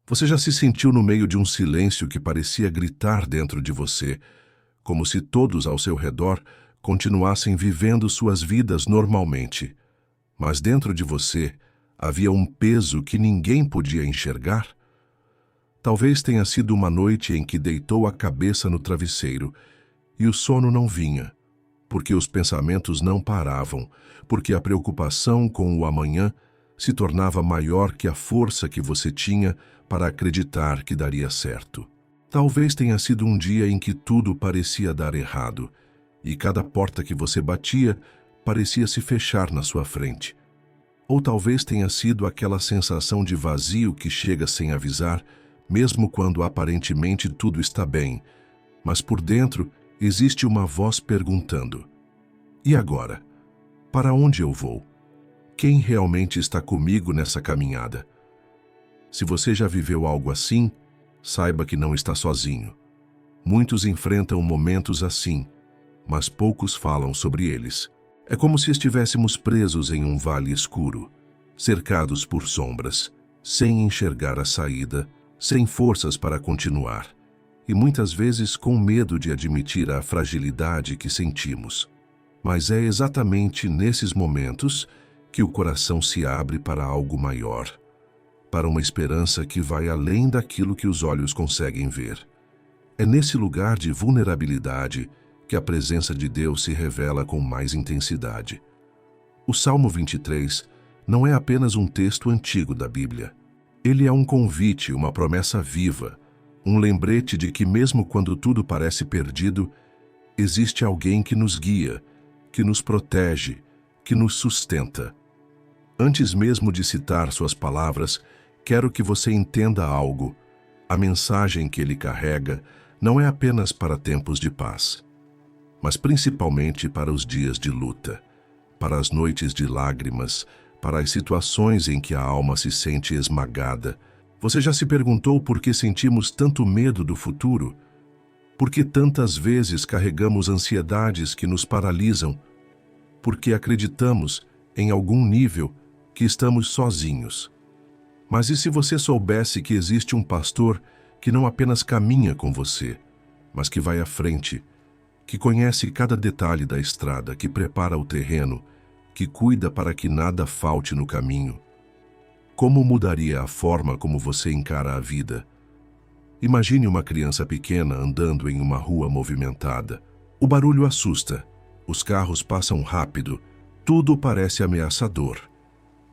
Você já se sentiu no meio de um silêncio que parecia gritar dentro de você, como se todos ao seu redor continuassem vivendo suas vidas normalmente, mas dentro de você havia um peso que ninguém podia enxergar? Talvez tenha sido uma noite em que deitou a cabeça no travesseiro e o sono não vinha, porque os pensamentos não paravam, porque a preocupação com o amanhã se tornava maior que a força que você tinha para acreditar que daria certo. Talvez tenha sido um dia em que tudo parecia dar errado, e cada porta que você batia parecia se fechar na sua frente. Ou talvez tenha sido aquela sensação de vazio que chega sem avisar, mesmo quando aparentemente tudo está bem, mas por dentro existe uma voz perguntando: e agora? Para onde eu vou? Quem realmente está comigo nessa caminhada? Se você já viveu algo assim, saiba que não está sozinho. Muitos enfrentam momentos assim, mas poucos falam sobre eles. É como se estivéssemos presos em um vale escuro, cercados por sombras, sem enxergar a saída, sem forças para continuar, e muitas vezes com medo de admitir a fragilidade que sentimos. Mas é exatamente nesses momentos que o coração se abre para algo maior, para uma esperança que vai além daquilo que os olhos conseguem ver. É nesse lugar de vulnerabilidade que a presença de Deus se revela com mais intensidade. O Salmo 23 não é apenas um texto antigo da Bíblia. Ele é um convite, uma promessa viva, um lembrete de que mesmo quando tudo parece perdido, existe alguém que nos guia, que nos protege, que nos sustenta. Antes mesmo de citar suas palavras, quero que você entenda algo. A mensagem que ele carrega não é apenas para tempos de paz, mas principalmente para os dias de luta, para as noites de lágrimas, para as situações em que a alma se sente esmagada. Você já se perguntou por que sentimos tanto medo do futuro? Por que tantas vezes carregamos ansiedades que nos paralisam? Porque acreditamos, em algum nível, que estamos sozinhos. Mas e se você soubesse que existe um pastor que não apenas caminha com você, mas que vai à frente, que conhece cada detalhe da estrada, que prepara o terreno, que cuida para que nada falte no caminho? Como mudaria a forma como você encara a vida? Imagine uma criança pequena andando em uma rua movimentada. O barulho assusta, os carros passam rápido, tudo parece ameaçador.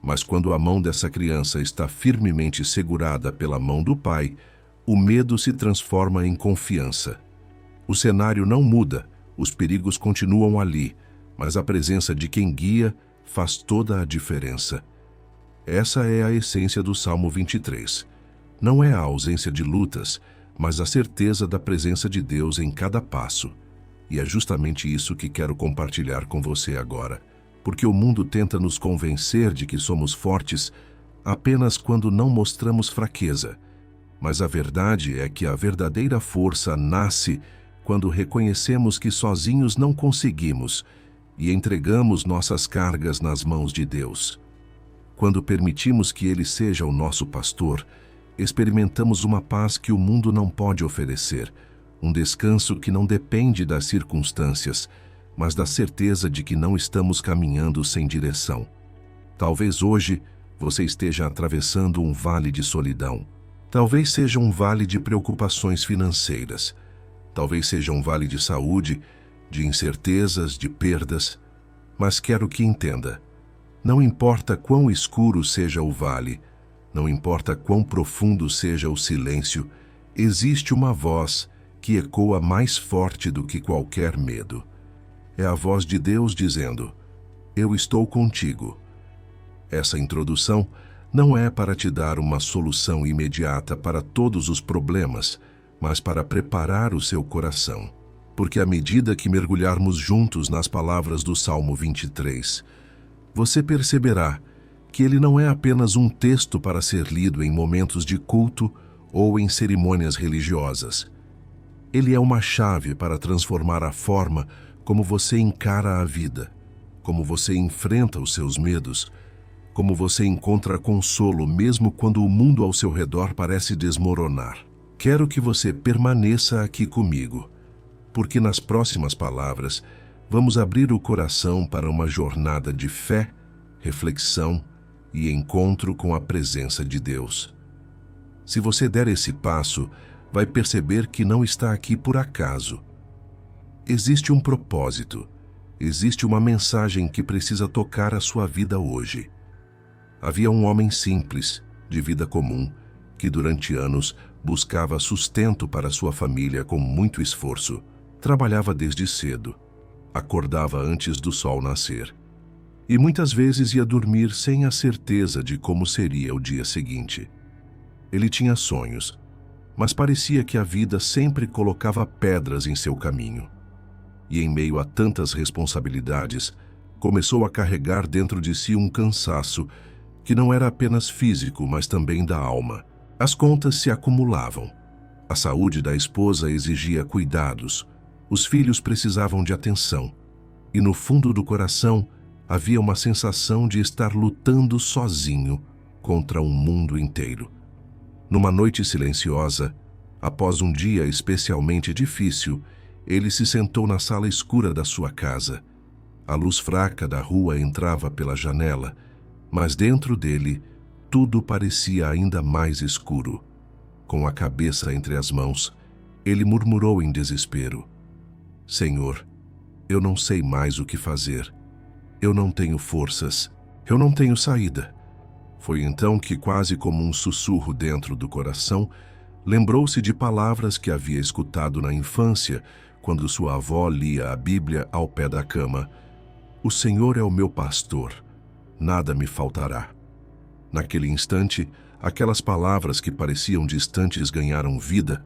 Mas quando a mão dessa criança está firmemente segurada pela mão do pai, o medo se transforma em confiança. O cenário não muda, os perigos continuam ali, mas a presença de quem guia faz toda a diferença. Essa é a essência do Salmo 23. Não é a ausência de lutas, mas a certeza da presença de Deus em cada passo. E é justamente isso que quero compartilhar com você agora, porque o mundo tenta nos convencer de que somos fortes apenas quando não mostramos fraqueza. Mas a verdade é que a verdadeira força nasce quando reconhecemos que sozinhos não conseguimos e entregamos nossas cargas nas mãos de Deus. Quando permitimos que Ele seja o nosso pastor, experimentamos uma paz que o mundo não pode oferecer, um descanso que não depende das circunstâncias, mas da certeza de que não estamos caminhando sem direção. Talvez hoje você esteja atravessando um vale de solidão. Talvez seja um vale de preocupações financeiras. Talvez seja um vale de saúde, de incertezas, de perdas. Mas quero que entenda: não importa quão escuro seja o vale, não importa quão profundo seja o silêncio, existe uma voz que ecoa mais forte do que qualquer medo. É a voz de Deus dizendo: eu estou contigo. Essa introdução não é para te dar uma solução imediata para todos os problemas, mas para preparar o seu coração. Porque à medida que mergulharmos juntos nas palavras do Salmo 23, você perceberá que ele não é apenas um texto para ser lido em momentos de culto ou em cerimônias religiosas. Ele é uma chave para transformar a forma como você encara a vida, como você enfrenta os seus medos, como você encontra consolo mesmo quando o mundo ao seu redor parece desmoronar. Quero que você permaneça aqui comigo, porque nas próximas palavras vamos abrir o coração para uma jornada de fé, reflexão e encontro com a presença de Deus. Se você der esse passo, vai perceber que não está aqui por acaso. Existe um propósito, existe uma mensagem que precisa tocar a sua vida hoje. Havia um homem simples, de vida comum, que durante anos buscava sustento para sua família com muito esforço. Trabalhava desde cedo, acordava antes do sol nascer e muitas vezes ia dormir sem a certeza de como seria o dia seguinte. Ele tinha sonhos, mas parecia que a vida sempre colocava pedras em seu caminho. E em meio a tantas responsabilidades, começou a carregar dentro de si um cansaço que não era apenas físico, mas também da alma. As contas se acumulavam. A saúde da esposa exigia cuidados. Os filhos precisavam de atenção. E no fundo do coração havia uma sensação de estar lutando sozinho contra um mundo inteiro. Numa noite silenciosa, após um dia especialmente difícil, ele se sentou na sala escura da sua casa. A luz fraca da rua entrava pela janela, mas dentro dele tudo parecia ainda mais escuro. Com a cabeça entre as mãos, ele murmurou em desespero: Senhor, eu não sei mais o que fazer. Eu não tenho forças. Eu não tenho saída. Foi então que, quase como um sussurro dentro do coração, lembrou-se de palavras que havia escutado na infância, quando sua avó lia a Bíblia ao pé da cama. O Senhor é o meu pastor, nada me faltará. Naquele instante, aquelas palavras que pareciam distantes ganharam vida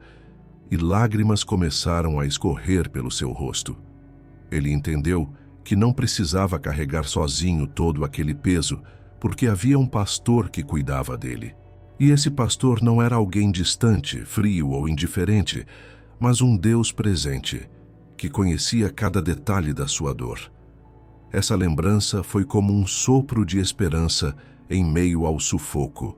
e lágrimas começaram a escorrer pelo seu rosto. Ele entendeu que não precisava carregar sozinho todo aquele peso, porque havia um pastor que cuidava dele. E esse pastor não era alguém distante, frio ou indiferente, mas um Deus presente, que conhecia cada detalhe da sua dor. Essa lembrança foi como um sopro de esperança em meio ao sufoco.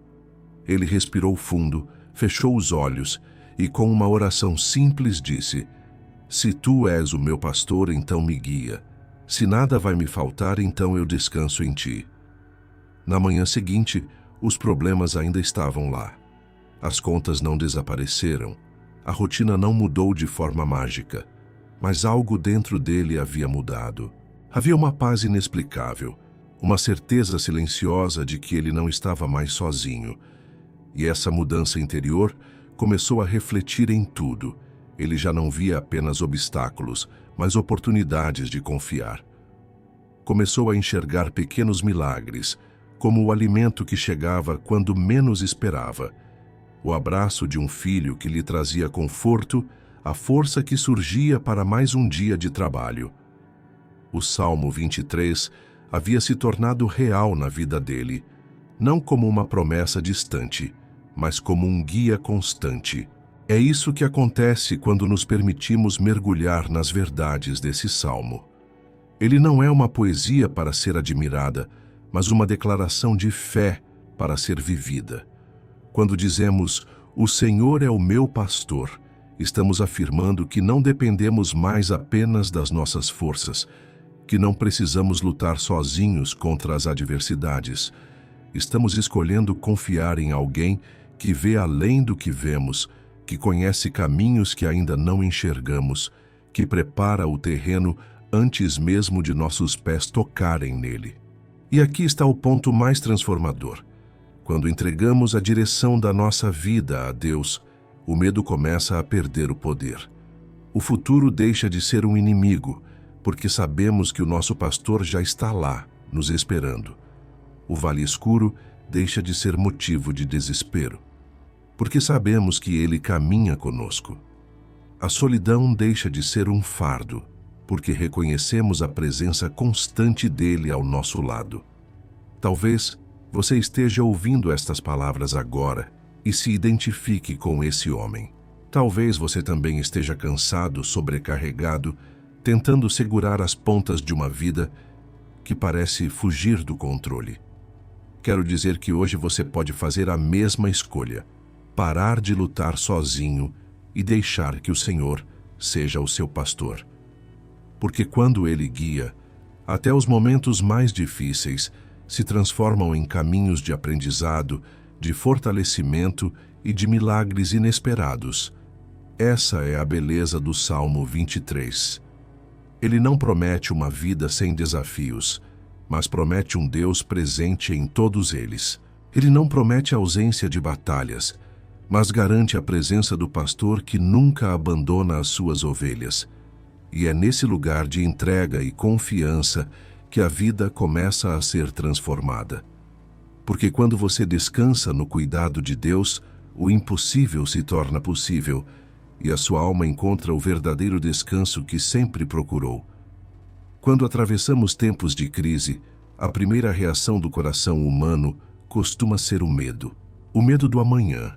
Ele respirou fundo, fechou os olhos e, com uma oração simples, disse: Se tu és o meu pastor, então me guia. Se nada vai me faltar, então eu descanso em ti. Na manhã seguinte, os problemas ainda estavam lá. As contas não desapareceram. A rotina não mudou de forma mágica. Mas algo dentro dele havia mudado. Havia uma paz inexplicável, uma certeza silenciosa de que ele não estava mais sozinho. E essa mudança interior começou a refletir em tudo. Ele já não via apenas obstáculos, mas oportunidades de confiar. Começou a enxergar pequenos milagres, como o alimento que chegava quando menos esperava, o abraço de um filho que lhe trazia conforto, a força que surgia para mais um dia de trabalho. O Salmo 23 havia se tornado real na vida dele, não como uma promessa distante, mas como um guia constante. É isso que acontece quando nos permitimos mergulhar nas verdades desse salmo. Ele não é uma poesia para ser admirada, mas uma declaração de fé para ser vivida. Quando dizemos, o Senhor é o meu pastor, estamos afirmando que não dependemos mais apenas das nossas forças, que não precisamos lutar sozinhos contra as adversidades. Estamos escolhendo confiar em alguém que vê além do que vemos, que conhece caminhos que ainda não enxergamos, que prepara o terreno antes mesmo de nossos pés tocarem nele. E aqui está o ponto mais transformador. Quando entregamos a direção da nossa vida a Deus, o medo começa a perder o poder. O futuro deixa de ser um inimigo, porque sabemos que o nosso pastor já está lá, nos esperando. O vale escuro deixa de ser motivo de desespero, porque sabemos que ele caminha conosco. A solidão deixa de ser um fardo, porque reconhecemos a presença constante dele ao nosso lado. Talvez você esteja ouvindo estas palavras agora e se identifique com esse homem. Talvez você também esteja cansado, sobrecarregado, tentando segurar as pontas de uma vida que parece fugir do controle. Quero dizer que hoje você pode fazer a mesma escolha: parar de lutar sozinho e deixar que o Senhor seja o seu pastor. Porque quando Ele guia, até os momentos mais difíceis se transformam em caminhos de aprendizado, de fortalecimento e de milagres inesperados. Essa é a beleza do Salmo 23. Ele não promete uma vida sem desafios, mas promete um Deus presente em todos eles. Ele não promete a ausência de batalhas, mas garante a presença do pastor que nunca abandona as suas ovelhas. E é nesse lugar de entrega e confiança que a vida começa a ser transformada. Porque quando você descansa no cuidado de Deus, o impossível se torna possível, e a sua alma encontra o verdadeiro descanso que sempre procurou. Quando atravessamos tempos de crise, a primeira reação do coração humano costuma ser o medo. O medo do amanhã,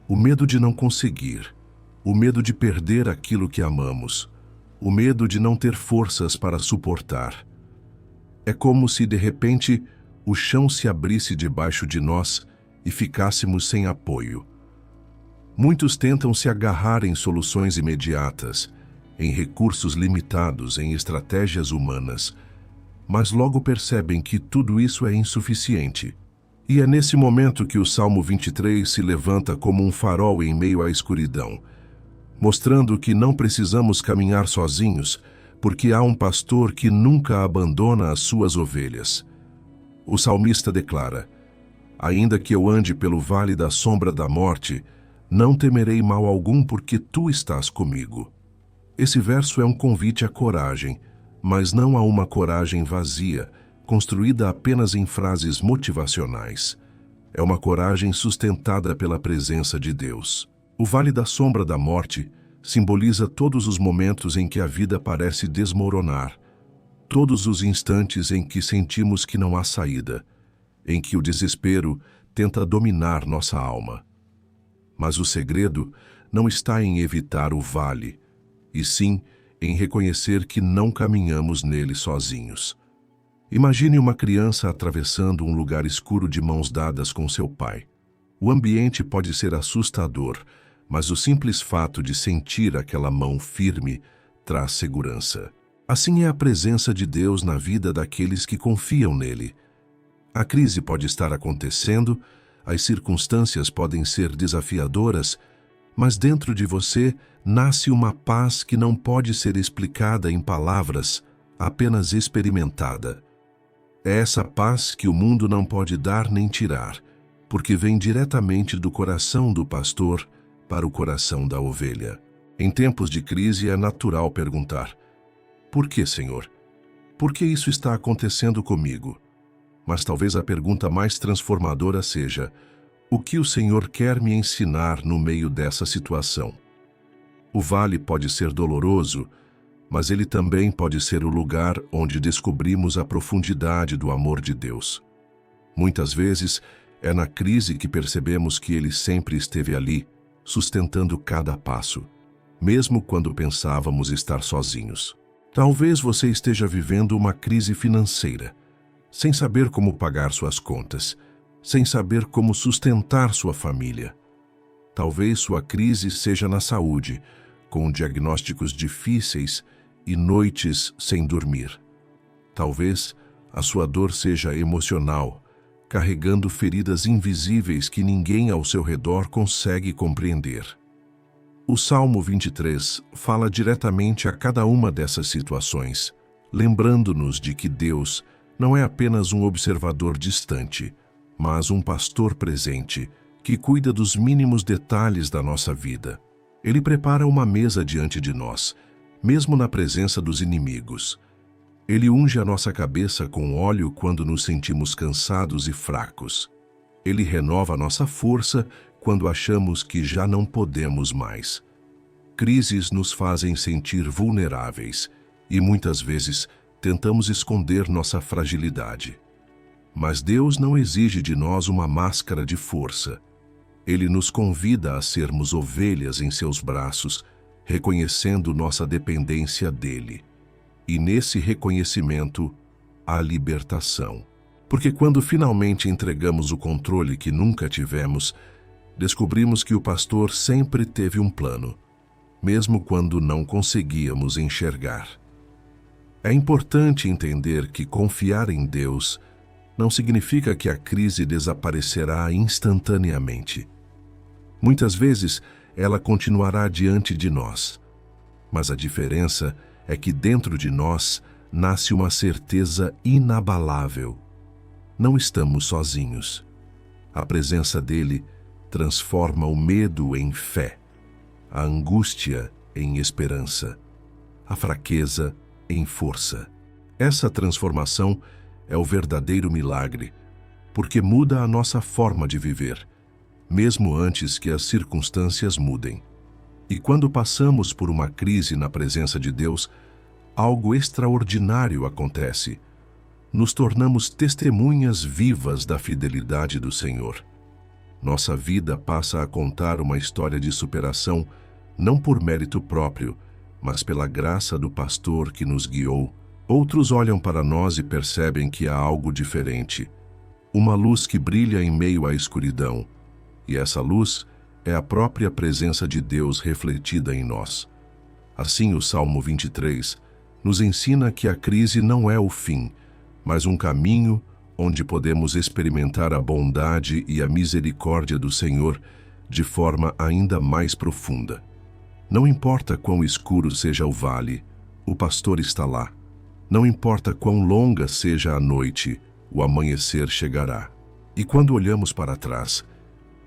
o medo de não conseguir, o medo de perder aquilo que amamos, o medo de não ter forças para suportar. É como se, de repente, o chão se abrisse debaixo de nós e ficássemos sem apoio. Muitos tentam se agarrar em soluções imediatas, em recursos limitados, em estratégias humanas, mas logo percebem que tudo isso é insuficiente. E é nesse momento que o Salmo 23 se levanta como um farol em meio à escuridão, mostrando que não precisamos caminhar sozinhos, porque há um pastor que nunca abandona as suas ovelhas. O salmista declara: ainda que eu ande pelo vale da sombra da morte, não temerei mal algum, porque tu estás comigo. Esse verso é um convite à coragem, mas não a uma coragem vazia, construída apenas em frases motivacionais. É uma coragem sustentada pela presença de Deus. O vale da sombra da morte simboliza todos os momentos em que a vida parece desmoronar, todos os instantes em que sentimos que não há saída, em que o desespero tenta dominar nossa alma. Mas o segredo não está em evitar o vale, e sim em reconhecer que não caminhamos nele sozinhos. Imagine uma criança atravessando um lugar escuro de mãos dadas com seu pai. O ambiente pode ser assustador, mas o simples fato de sentir aquela mão firme traz segurança. Assim é a presença de Deus na vida daqueles que confiam nele. A crise pode estar acontecendo, as circunstâncias podem ser desafiadoras, mas dentro de você nasce uma paz que não pode ser explicada em palavras, apenas experimentada. É essa paz que o mundo não pode dar nem tirar, porque vem diretamente do coração do pastor para o coração da ovelha. Em tempos de crise é natural perguntar: por que, Senhor? Por que isso está acontecendo comigo? Mas talvez a pergunta mais transformadora seja: o que o Senhor quer me ensinar no meio dessa situação? O vale pode ser doloroso, mas ele também pode ser o lugar onde descobrimos a profundidade do amor de Deus. Muitas vezes é na crise que percebemos que Ele sempre esteve ali, sustentando cada passo, mesmo quando pensávamos estar sozinhos. Talvez você esteja vivendo uma crise financeira, sem saber como pagar suas contas, sem saber como sustentar sua família. Talvez sua crise seja na saúde, com diagnósticos difíceis e noites sem dormir. Talvez a sua dor seja emocional, carregando feridas invisíveis que ninguém ao seu redor consegue compreender. O Salmo 23 fala diretamente a cada uma dessas situações, lembrando-nos de que Deus não é apenas um observador distante, mas um pastor presente que cuida dos mínimos detalhes da nossa vida. Ele prepara uma mesa diante de nós, mesmo na presença dos inimigos. Ele unge a nossa cabeça com óleo quando nos sentimos cansados e fracos. Ele renova a nossa força quando achamos que já não podemos mais. Crises nos fazem sentir vulneráveis e muitas vezes tentamos esconder nossa fragilidade. Mas Deus não exige de nós uma máscara de força. Ele nos convida a sermos ovelhas em seus braços, reconhecendo nossa dependência dele. E nesse reconhecimento, há libertação. Porque quando finalmente entregamos o controle que nunca tivemos, descobrimos que o pastor sempre teve um plano, mesmo quando não conseguíamos enxergar. É importante entender que confiar em Deus não significa que a crise desaparecerá instantaneamente. Muitas vezes, ela continuará diante de nós. Mas a diferença é que dentro de nós nasce uma certeza inabalável. Não estamos sozinhos. A presença dele transforma o medo em fé, a angústia em esperança, a fraqueza em força. Essa transformação é o verdadeiro milagre, porque muda a nossa forma de viver, mesmo antes que as circunstâncias mudem. E quando passamos por uma crise na presença de Deus, algo extraordinário acontece. Nos tornamos testemunhas vivas da fidelidade do Senhor. Nossa vida passa a contar uma história de superação, não por mérito próprio, mas pela graça do pastor que nos guiou. Outros olham para nós e percebem que há algo diferente. Uma luz que brilha em meio à escuridão. E essa luz é a própria presença de Deus refletida em nós. Assim, o Salmo 23 nos ensina que a crise não é o fim, mas um caminho onde podemos experimentar a bondade e a misericórdia do Senhor de forma ainda mais profunda. Não importa quão escuro seja o vale, o pastor está lá. Não importa quão longa seja a noite, o amanhecer chegará. E quando olhamos para trás,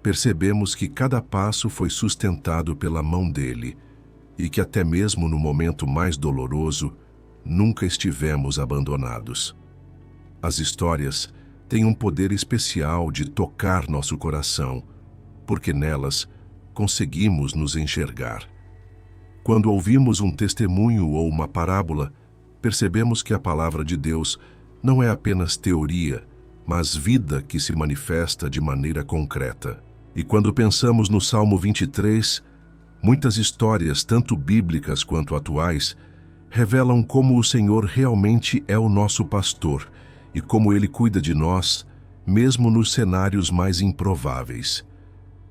percebemos que cada passo foi sustentado pela mão dele e que até mesmo no momento mais doloroso, nunca estivemos abandonados. As histórias têm um poder especial de tocar nosso coração, porque nelas conseguimos nos enxergar. Quando ouvimos um testemunho ou uma parábola, percebemos que a palavra de Deus não é apenas teoria, mas vida que se manifesta de maneira concreta. E quando pensamos no Salmo 23, muitas histórias, tanto bíblicas quanto atuais, revelam como o Senhor realmente é o nosso pastor e como Ele cuida de nós, mesmo nos cenários mais improváveis.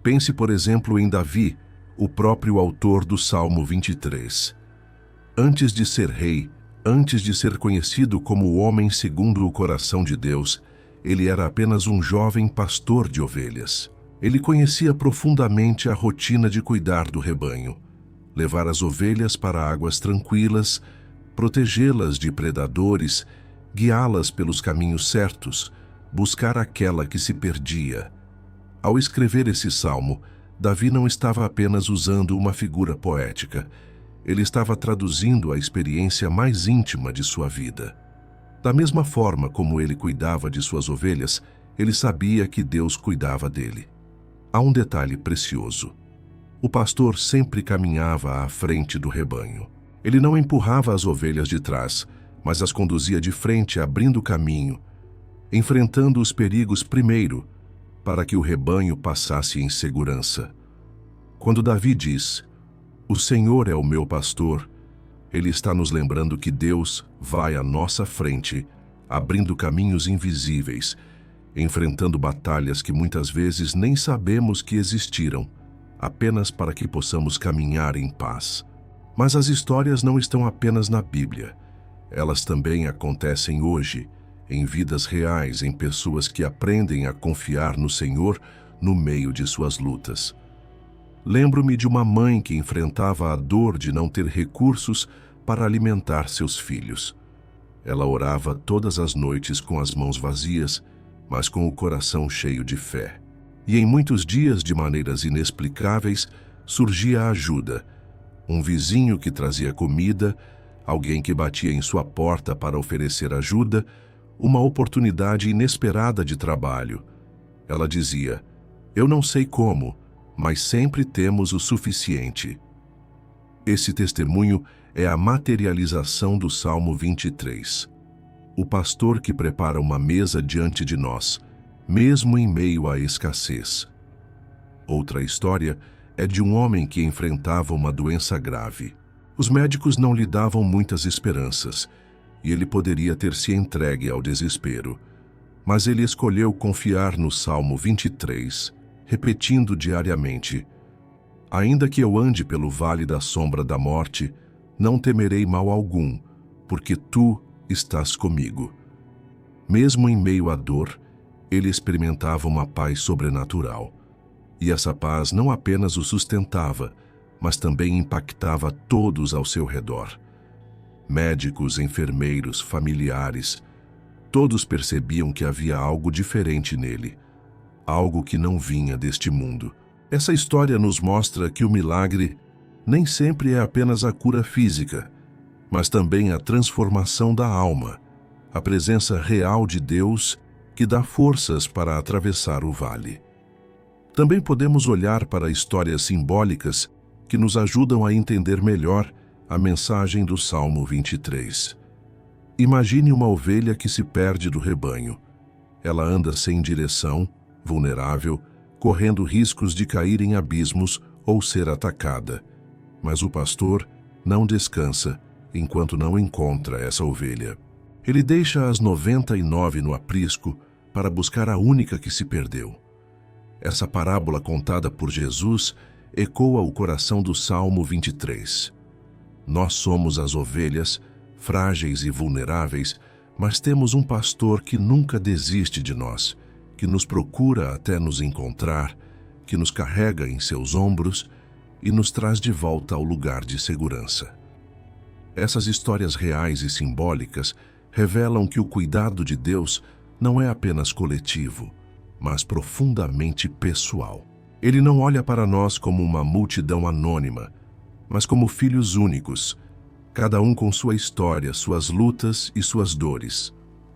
Pense, por exemplo, em Davi, o próprio autor do Salmo 23. Antes de ser rei, antes de ser conhecido como o homem segundo o coração de Deus, ele era apenas um jovem pastor de ovelhas. Ele conhecia profundamente a rotina de cuidar do rebanho, levar as ovelhas para águas tranquilas, protegê-las de predadores, guiá-las pelos caminhos certos, buscar aquela que se perdia. Ao escrever esse salmo, Davi não estava apenas usando uma figura poética, ele estava traduzindo a experiência mais íntima de sua vida. Da mesma forma como ele cuidava de suas ovelhas, ele sabia que Deus cuidava dele. Há um detalhe precioso. O pastor sempre caminhava à frente do rebanho. Ele não empurrava as ovelhas de trás, mas as conduzia de frente, abrindo caminho, enfrentando os perigos primeiro, para que o rebanho passasse em segurança. Quando Davi diz, "O Senhor é o meu pastor", ele está nos lembrando que Deus vai à nossa frente, abrindo caminhos invisíveis, enfrentando batalhas que muitas vezes nem sabemos que existiram, apenas para que possamos caminhar em paz. Mas as histórias não estão apenas na Bíblia. Elas também acontecem hoje, em vidas reais, em pessoas que aprendem a confiar no Senhor no meio de suas lutas. Lembro-me de uma mãe que enfrentava a dor de não ter recursos para alimentar seus filhos. Ela orava todas as noites com as mãos vazias, mas com o coração cheio de fé. E em muitos dias, de maneiras inexplicáveis, surgia a ajuda. Um vizinho que trazia comida, alguém que batia em sua porta para oferecer ajuda, uma oportunidade inesperada de trabalho. Ela dizia, "Eu não sei como, mas sempre temos o suficiente." Esse testemunho é a materialização do Salmo 23. O pastor que prepara uma mesa diante de nós, mesmo em meio à escassez. Outra história é de um homem que enfrentava uma doença grave. Os médicos não lhe davam muitas esperanças, e ele poderia ter se entregue ao desespero. Mas ele escolheu confiar no Salmo 23, repetindo diariamente: ainda que eu ande pelo vale da sombra da morte, não temerei mal algum, porque tu estás comigo. Mesmo em meio à dor, ele experimentava uma paz sobrenatural. E essa paz não apenas o sustentava, mas também impactava todos ao seu redor. Médicos, enfermeiros, familiares, todos percebiam que havia algo diferente nele, algo que não vinha deste mundo. Essa história nos mostra que o milagre nem sempre é apenas a cura física, mas também a transformação da alma, a presença real de Deus que dá forças para atravessar o vale. Também podemos olhar para histórias simbólicas que nos ajudam a entender melhor a mensagem do Salmo 23. Imagine uma ovelha que se perde do rebanho. Ela anda sem direção, vulnerável, correndo riscos de cair em abismos ou ser atacada. Mas o pastor não descansa enquanto não encontra essa ovelha. Ele deixa as 99 no aprisco para buscar a única que se perdeu. Essa parábola contada por Jesus ecoa o coração do Salmo 23. Nós somos as ovelhas, frágeis e vulneráveis, mas temos um pastor que nunca desiste de nós, que nos procura até nos encontrar, que nos carrega em seus ombros e nos traz de volta ao lugar de segurança. Essas histórias reais e simbólicas revelam que o cuidado de Deus não é apenas coletivo, mas profundamente pessoal. Ele não olha para nós como uma multidão anônima, mas como filhos únicos, cada um com sua história, suas lutas e suas dores.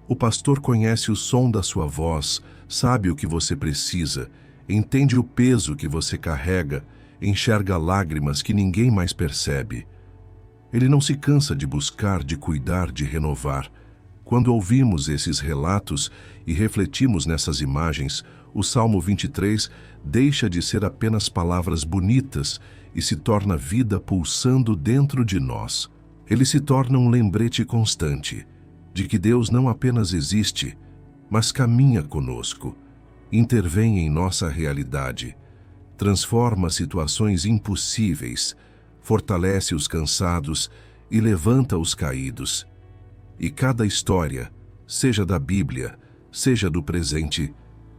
O pastor conhece o som da sua voz, sabe o que você precisa, entende o peso que você carrega, enxerga lágrimas que ninguém mais percebe. Ele não se cansa de buscar, de cuidar, de renovar. Quando ouvimos esses relatos e refletimos nessas imagens, o Salmo 23 deixa de ser apenas palavras bonitas e se torna vida pulsando dentro de nós. Ele se torna um lembrete constante de que Deus não apenas existe, mas caminha conosco, intervém em nossa realidade, transforma situações impossíveis, fortalece os cansados e levanta os caídos. E cada história, seja da Bíblia, seja do presente,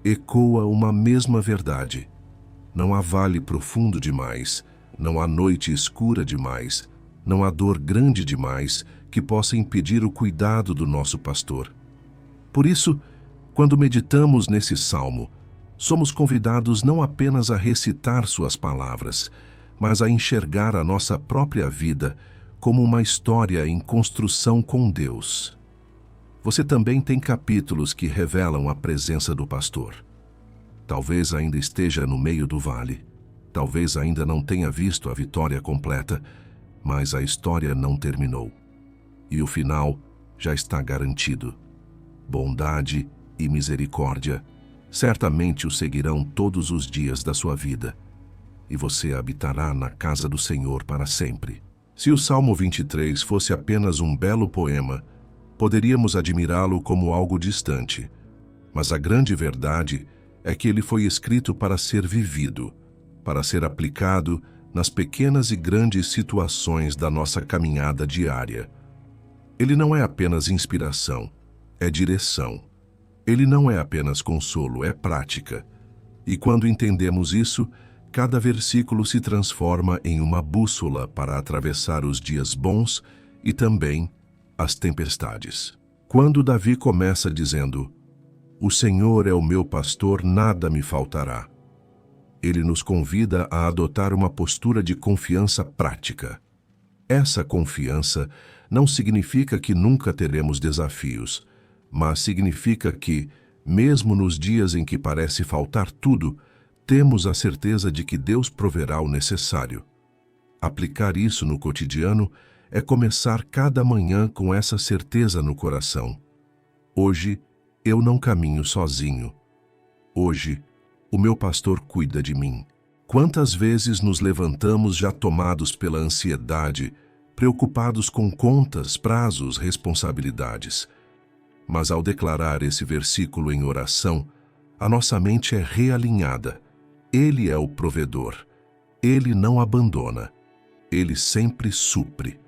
ecoa uma mesma verdade. Não há vale profundo demais, não há noite escura demais, não há dor grande demais que possa impedir o cuidado do nosso pastor. Por isso, quando meditamos nesse salmo, somos convidados não apenas a recitar suas palavras, mas a enxergar a nossa própria vida como uma história em construção com Deus. Você também tem capítulos que revelam a presença do pastor. Talvez ainda esteja no meio do vale, talvez ainda não tenha visto a vitória completa, mas a história não terminou. E o final já está garantido. Bondade e misericórdia certamente o seguirão todos os dias da sua vida, e você habitará na casa do Senhor para sempre. Se o Salmo 23 fosse apenas um belo poema, poderíamos admirá-lo como algo distante, mas a grande verdade é que ele foi escrito para ser vivido, para ser aplicado nas pequenas e grandes situações da nossa caminhada diária. Ele não é apenas inspiração, é direção. Ele não é apenas consolo, é prática. E quando entendemos isso, cada versículo se transforma em uma bússola para atravessar os dias bons e também as tempestades. Quando Davi começa dizendo: "O Senhor é o meu pastor, nada me faltará", ele nos convida a adotar uma postura de confiança prática. Essa confiança não significa que nunca teremos desafios, mas significa que, mesmo nos dias em que parece faltar tudo, temos a certeza de que Deus proverá o necessário. Aplicar isso no cotidiano é começar cada manhã com essa certeza no coração. Hoje, eu não caminho sozinho. Hoje, o meu pastor cuida de mim. Quantas vezes nos levantamos já tomados pela ansiedade, preocupados com contas, prazos, responsabilidades. Mas ao declarar esse versículo em oração, a nossa mente é realinhada. Ele é o provedor. Ele não abandona. Ele sempre supre.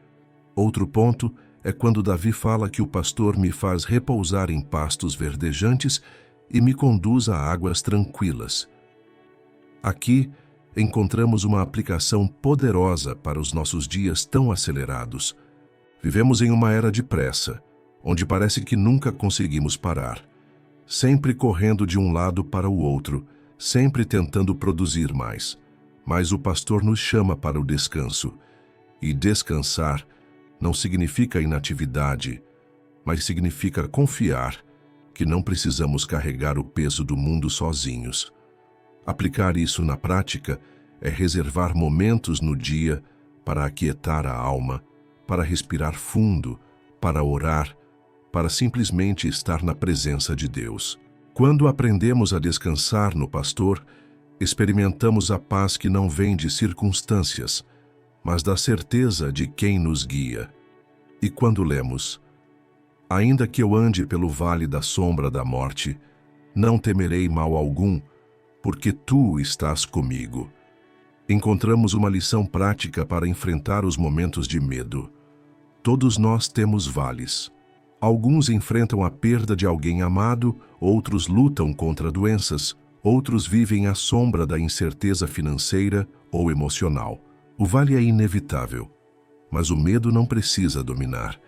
Outro ponto é quando Davi fala que o pastor me faz repousar em pastos verdejantes e me conduz a águas tranquilas. Aqui encontramos uma aplicação poderosa para os nossos dias tão acelerados. Vivemos em uma era de pressa, onde parece que nunca conseguimos parar, sempre correndo de um lado para o outro, sempre tentando produzir mais. Mas o pastor nos chama para o descanso, e descansar não significa inatividade, mas significa confiar que não precisamos carregar o peso do mundo sozinhos. Aplicar isso na prática é reservar momentos no dia para aquietar a alma, para respirar fundo, para orar, para simplesmente estar na presença de Deus. Quando aprendemos a descansar no pastor, experimentamos a paz que não vem de circunstâncias, mas da certeza de quem nos guia. E quando lemos, ainda que eu ande pelo vale da sombra da morte, não temerei mal algum, porque tu estás comigo. Encontramos uma lição prática para enfrentar os momentos de medo. Todos nós temos vales. Alguns enfrentam a perda de alguém amado, outros lutam contra doenças, outros vivem à sombra da incerteza financeira ou emocional. O vale é inevitável, mas o medo não precisa dominar.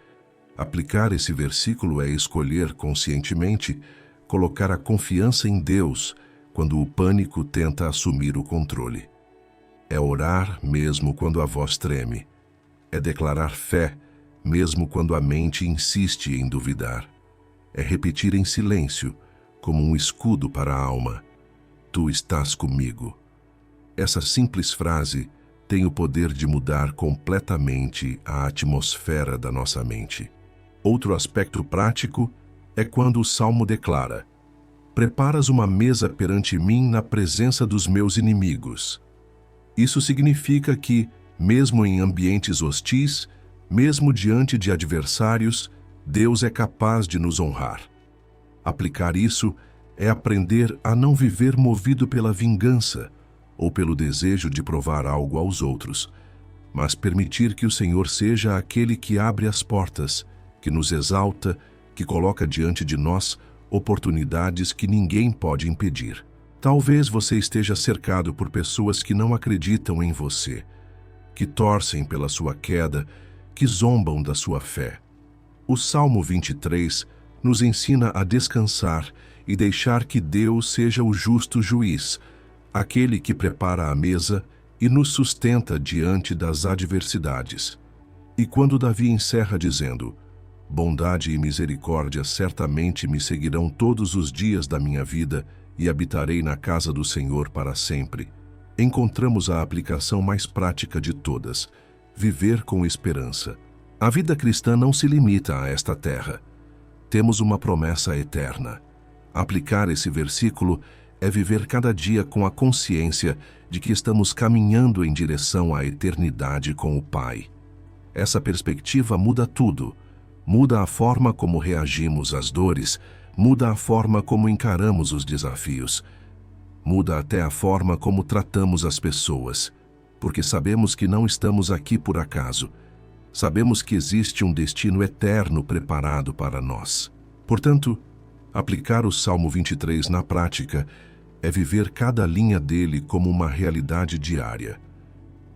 Aplicar esse versículo é escolher conscientemente colocar a confiança em Deus quando o pânico tenta assumir o controle. É orar mesmo quando a voz treme. É declarar fé mesmo quando a mente insiste em duvidar. É repetir em silêncio, como um escudo para a alma: tu estás comigo. Essa simples frase tem o poder de mudar completamente a atmosfera da nossa mente. Outro aspecto prático é quando o Salmo declara: preparas uma mesa perante mim na presença dos meus inimigos. Isso significa que, mesmo em ambientes hostis, mesmo diante de adversários, Deus é capaz de nos honrar. Aplicar isso é aprender a não viver movido pela vingança ou pelo desejo de provar algo aos outros, mas permitir que o Senhor seja aquele que abre as portas, que nos exalta, que coloca diante de nós oportunidades que ninguém pode impedir. Talvez você esteja cercado por pessoas que não acreditam em você, que torcem pela sua queda, que zombam da sua fé. O Salmo 23 nos ensina a descansar e deixar que Deus seja o justo juiz, aquele que prepara a mesa e nos sustenta diante das adversidades. E quando Davi encerra dizendo: bondade e misericórdia certamente me seguirão todos os dias da minha vida e habitarei na casa do Senhor para sempre, encontramos a aplicação mais prática de todas: viver com esperança. A vida cristã não se limita a esta terra. Temos uma promessa eterna. Aplicar esse versículo é viver cada dia com a consciência de que estamos caminhando em direção à eternidade com o Pai. Essa perspectiva muda tudo. Muda a forma como reagimos às dores, muda a forma como encaramos os desafios, muda até a forma como tratamos as pessoas, porque sabemos que não estamos aqui por acaso. Sabemos que existe um destino eterno preparado para nós. Portanto, aplicar o Salmo 23 na prática é viver cada linha dele como uma realidade diária.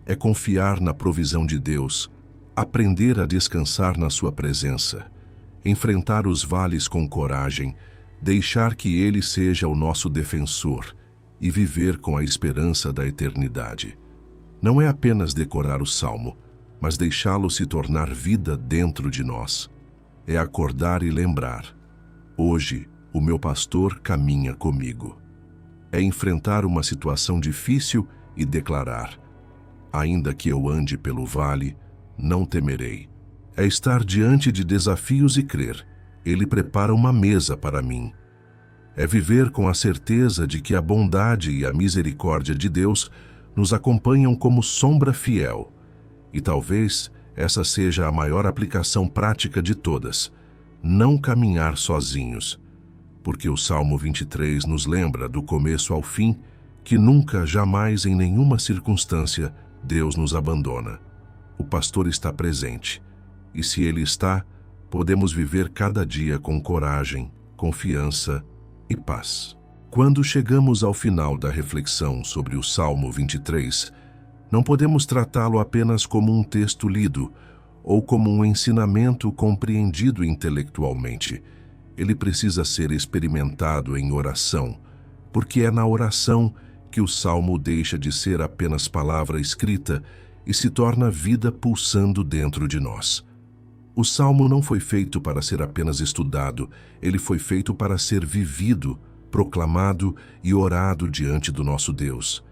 É confiar na provisão de Deus, aprender a descansar na sua presença, enfrentar os vales com coragem, deixar que Ele seja o nosso defensor e viver com a esperança da eternidade. Não é apenas decorar o Salmo, mas deixá-lo se tornar vida dentro de nós. É acordar e lembrar: hoje, o meu pastor caminha comigo. É enfrentar uma situação difícil e declarar: ainda que eu ande pelo vale, não temerei. É estar diante de desafios e crer: Ele prepara uma mesa para mim. É viver com a certeza de que a bondade e a misericórdia de Deus nos acompanham como sombra fiel. E talvez essa seja a maior aplicação prática de todas: não caminhar sozinhos, porque o Salmo 23 nos lembra, do começo ao fim, que nunca, jamais, em nenhuma circunstância, Deus nos abandona. O pastor está presente, e se ele está, podemos viver cada dia com coragem, confiança e paz. Quando chegamos ao final da reflexão sobre o Salmo 23, não podemos tratá-lo apenas como um texto lido ou como um ensinamento compreendido intelectualmente. Ele precisa ser experimentado em oração, porque é na oração que o Salmo deixa de ser apenas palavra escrita e se torna vida pulsando dentro de nós. O Salmo não foi feito para ser apenas estudado, ele foi feito para ser vivido, proclamado e orado diante do nosso Deus.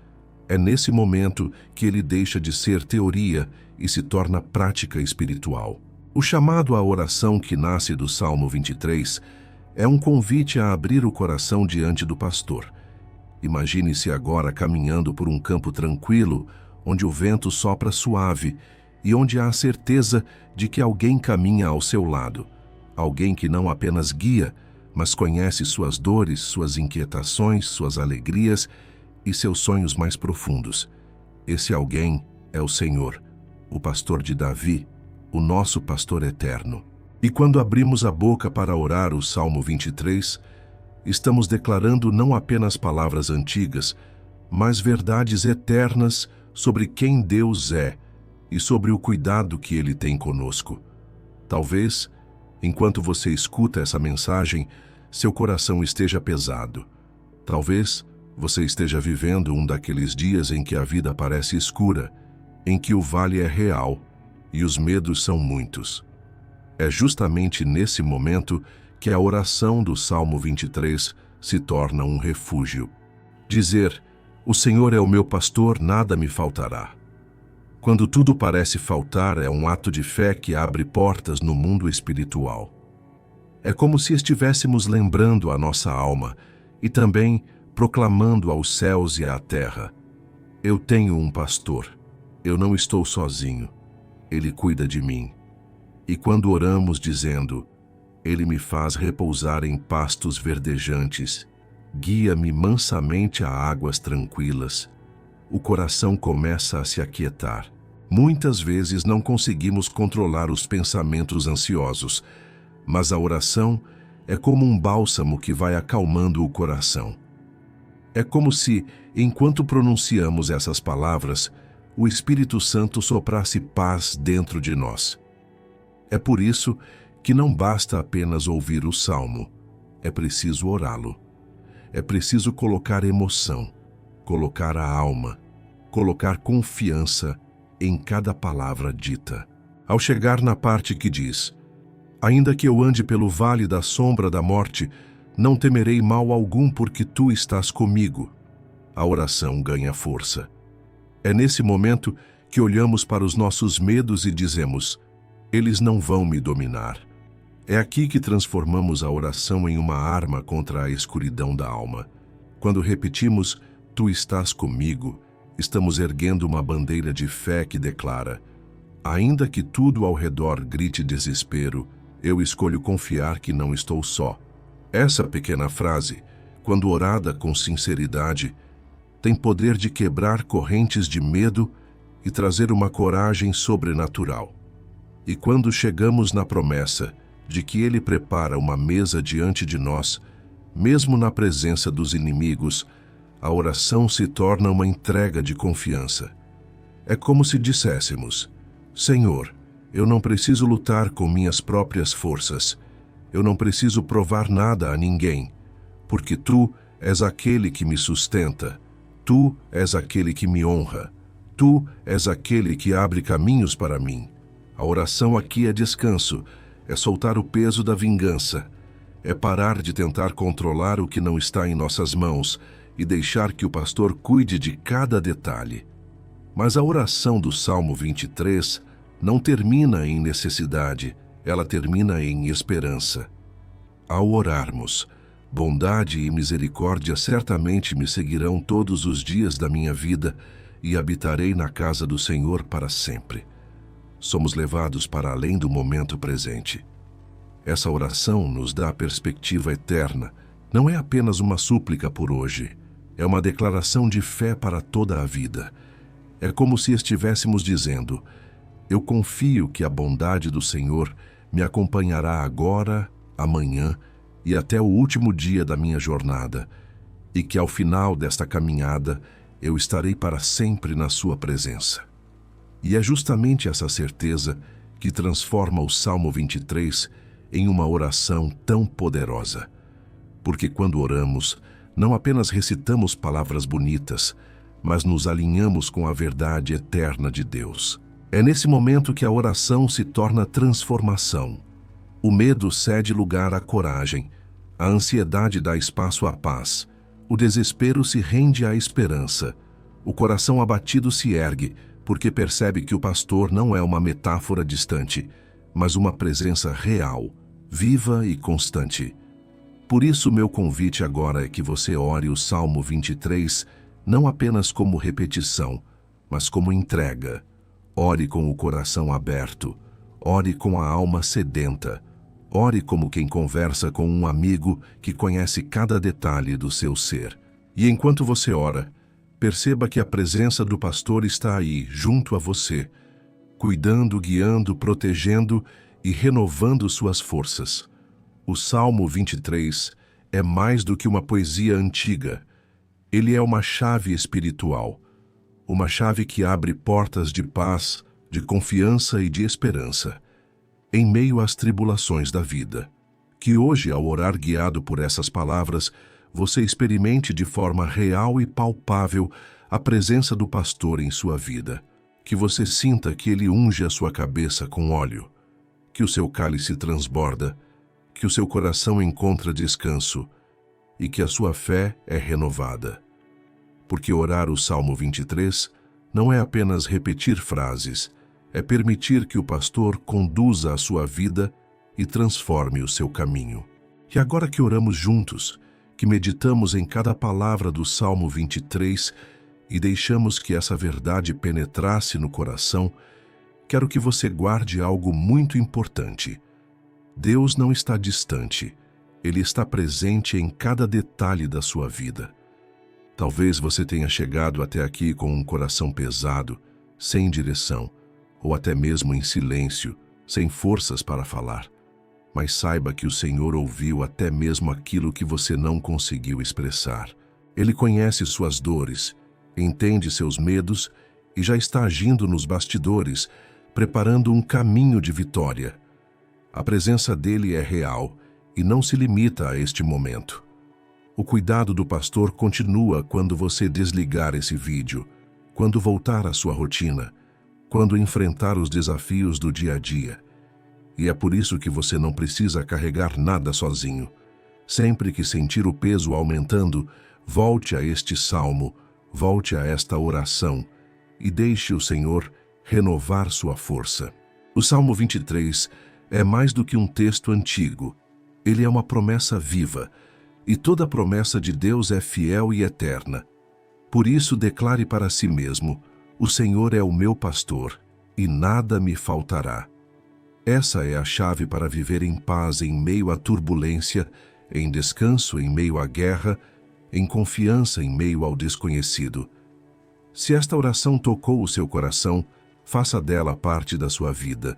É nesse momento que ele deixa de ser teoria e se torna prática espiritual. O chamado à oração que nasce do Salmo 23 é um convite a abrir o coração diante do pastor. Imagine-se agora caminhando por um campo tranquilo, onde o vento sopra suave e onde há a certeza de que alguém caminha ao seu lado. Alguém que não apenas guia, mas conhece suas dores, suas inquietações, suas alegrias e seus sonhos mais profundos. Esse alguém é o Senhor, o pastor de Davi, o nosso pastor eterno. E quando abrimos a boca para orar o Salmo 23, estamos declarando não apenas palavras antigas, mas verdades eternas sobre quem Deus é e sobre o cuidado que Ele tem conosco. Talvez, enquanto você escuta essa mensagem, seu coração esteja pesado. Talvez você esteja vivendo um daqueles dias em que a vida parece escura, em que o vale é real e os medos são muitos. É justamente nesse momento que a oração do Salmo 23 se torna um refúgio. Dizer, o Senhor é o meu pastor, nada me faltará. Quando tudo parece faltar, é um ato de fé que abre portas no mundo espiritual. É como se estivéssemos lembrando a nossa alma e também proclamando aos céus e à terra: eu tenho um pastor, eu não estou sozinho, ele cuida de mim. E quando oramos dizendo, ele me faz repousar em pastos verdejantes, guia-me mansamente a águas tranquilas, o coração começa a se aquietar. Muitas vezes não conseguimos controlar os pensamentos ansiosos, mas a oração é como um bálsamo que vai acalmando o coração. É como se, enquanto pronunciamos essas palavras, o Espírito Santo soprasse paz dentro de nós. É por isso que não basta apenas ouvir o Salmo, é preciso orá-lo. É preciso colocar emoção, colocar a alma, colocar confiança em cada palavra dita. Ao chegar na parte que diz, ainda que eu ande pelo vale da sombra da morte, não temerei mal algum porque tu estás comigo. A oração ganha força. É nesse momento que olhamos para os nossos medos e dizemos, eles não vão me dominar. É aqui que transformamos a oração em uma arma contra a escuridão da alma. Quando repetimos, tu estás comigo, estamos erguendo uma bandeira de fé que declara, ainda que tudo ao redor grite desespero, eu escolho confiar que não estou só. Essa pequena frase, quando orada com sinceridade, tem poder de quebrar correntes de medo e trazer uma coragem sobrenatural. E quando chegamos na promessa de que Ele prepara uma mesa diante de nós, mesmo na presença dos inimigos, a oração se torna uma entrega de confiança. É como se disséssemos, Senhor, eu não preciso lutar com minhas próprias forças, eu não preciso provar nada a ninguém, porque Tu és aquele que me sustenta, Tu és aquele que me honra, Tu és aquele que abre caminhos para mim. A oração aqui é descanso, é soltar o peso da vingança, é parar de tentar controlar o que não está em nossas mãos e deixar que o pastor cuide de cada detalhe. Mas a oração do Salmo 23 não termina em necessidade, ela termina em esperança. Ao orarmos, bondade e misericórdia certamente me seguirão todos os dias da minha vida e habitarei na casa do Senhor para sempre. Somos levados para além do momento presente. Essa oração nos dá a perspectiva eterna. Não é apenas uma súplica por hoje, é uma declaração de fé para toda a vida. É como se estivéssemos dizendo: eu confio que a bondade do Senhor me acompanhará agora, amanhã e até o último dia da minha jornada, e que ao final desta caminhada eu estarei para sempre na sua presença. E é justamente essa certeza que transforma o Salmo 23 em uma oração tão poderosa. Porque quando oramos, não apenas recitamos palavras bonitas, mas nos alinhamos com a verdade eterna de Deus. É nesse momento que a oração se torna transformação. O medo cede lugar à coragem, a ansiedade dá espaço à paz, o desespero se rende à esperança, o coração abatido se ergue, porque percebe que o pastor não é uma metáfora distante, mas uma presença real, viva e constante. Por isso, meu convite agora é que você ore o Salmo 23, não apenas como repetição, mas como entrega. Ore com o coração aberto, ore com a alma sedenta, ore como quem conversa com um amigo que conhece cada detalhe do seu ser. E enquanto você ora, perceba que a presença do pastor está aí, junto a você, cuidando, guiando, protegendo e renovando suas forças. O Salmo 23 é mais do que uma poesia antiga. Ele é uma chave espiritual, uma chave que abre portas de paz, de confiança e de esperança, em meio às tribulações da vida. Que hoje, ao orar guiado por essas palavras, você experimente de forma real e palpável a presença do pastor em sua vida. Que você sinta que ele unge a sua cabeça com óleo, que o seu cálice transborda, que o seu coração encontra descanso e que a sua fé é renovada. Porque orar o Salmo 23 não é apenas repetir frases, é permitir que o pastor conduza a sua vida e transforme o seu caminho. E agora que oramos juntos, que meditamos em cada palavra do Salmo 23 e deixamos que essa verdade penetrasse no coração, quero que você guarde algo muito importante. Deus não está distante, Ele está presente em cada detalhe da sua vida. Talvez você tenha chegado até aqui com um coração pesado, sem direção, ou até mesmo em silêncio, sem forças para falar. Mas saiba que o Senhor ouviu até mesmo aquilo que você não conseguiu expressar. Ele conhece suas dores, entende seus medos e já está agindo nos bastidores, preparando um caminho de vitória. A presença dele é real e não se limita a este momento. O cuidado do pastor continua quando você desligar esse vídeo, quando voltar à sua rotina, quando enfrentar os desafios do dia a dia. E é por isso que você não precisa carregar nada sozinho. Sempre que sentir o peso aumentando, volte a este salmo, volte a esta oração e deixe o Senhor renovar sua força. O Salmo 23 é mais do que um texto antigo. Ele é uma promessa viva, e toda promessa de Deus é fiel e eterna. Por isso, declare para si mesmo: o Senhor é o meu pastor, e nada me faltará. Essa é a chave para viver em paz em meio à turbulência, em descanso em meio à guerra, em confiança em meio ao desconhecido. Se esta oração tocou o seu coração, faça dela parte da sua vida.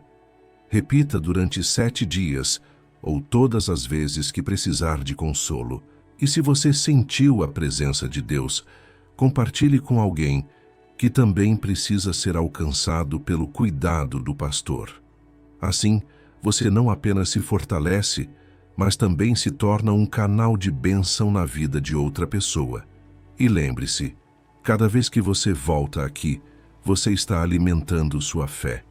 Repita durante 7 dias, ou todas as vezes que precisar de consolo. E se você sentiu a presença de Deus, compartilhe com alguém que também precisa ser alcançado pelo cuidado do pastor. Assim, você não apenas se fortalece, mas também se torna um canal de bênção na vida de outra pessoa. E lembre-se, cada vez que você volta aqui, você está alimentando sua fé.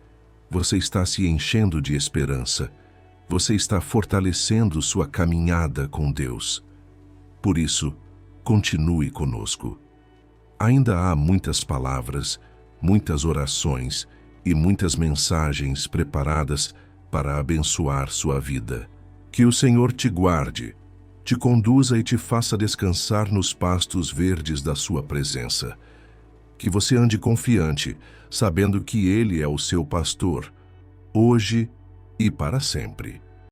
Você está se enchendo de esperança. Você está fortalecendo sua caminhada com Deus. Por isso, continue conosco. Ainda há muitas palavras, muitas orações e muitas mensagens preparadas para abençoar sua vida. Que o Senhor te guarde, te conduza e te faça descansar nos pastos verdes da sua presença. Que você ande confiante, sabendo que Ele é o seu pastor, hoje e para sempre.